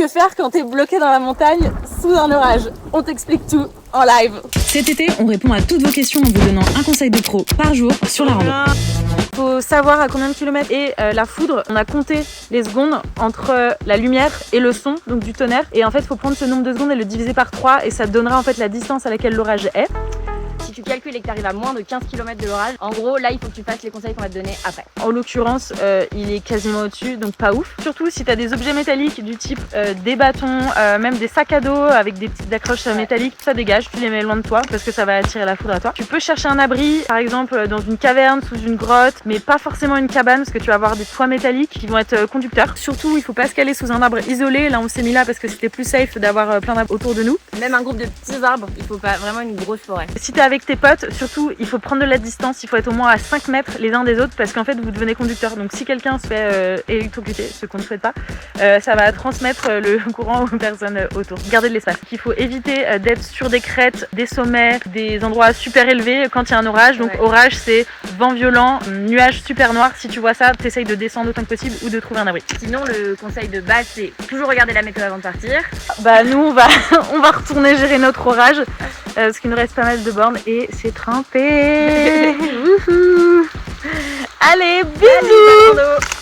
que faire quand t'es bloqué dans la montagne sous un orage? On t'explique tout en live. Cet été, on répond à toutes vos questions en vous donnant un conseil de pro par jour sur la rando. Faut savoir à combien de kilomètres est la foudre. On a compté les secondes entre la lumière et le son, donc du tonnerre. Et en fait, il faut prendre ce nombre de secondes et le diviser par 3 et ça te donnera en fait la distance à laquelle l'orage est. Si tu calcules et que tu arrives à moins de 15 km de l'orage, en gros, là, il faut que tu fasses les conseils qu'on va te donner après. En l'occurrence, il est quasiment au-dessus, donc pas ouf. Surtout si tu as des objets métalliques du type des bâtons, même des sacs à dos avec des petites accroches métalliques, ça dégage, tu les mets loin de toi parce que ça va attirer la foudre à toi. Tu peux chercher un abri, par exemple dans une caverne, sous une grotte, mais pas forcément une cabane parce que tu vas avoir des toits métalliques qui vont être conducteurs. Surtout, il faut pas se caler sous un arbre isolé. Là, on s'est mis là parce que c'était plus safe d'avoir plein d'arbres autour de nous. Même un groupe de petits arbres, il faut pas vraiment une grosse forêt. Si t'es avec tes potes, surtout, il faut prendre de la distance, il faut être au moins à 5 mètres les uns des autres parce qu'en fait, vous devenez conducteur. Donc, si quelqu'un se fait électrocuter, ce qu'on ne souhaite pas, ça va transmettre le courant aux personnes autour. Gardez de l'espace. Il faut éviter d'être sur des crêtes, des sommets, des endroits super élevés quand il y a un orage. Donc, orage, c'est vent violent, nuage super noir. Si tu vois ça, t'essayes de descendre autant que possible ou de trouver un abri. Sinon, le conseil de base, c'est toujours regarder la météo avant de partir. Bah, nous, on va retourner gérer notre orage parce qu'il nous reste pas mal de bornes et c'est trempé. Allez, bisous.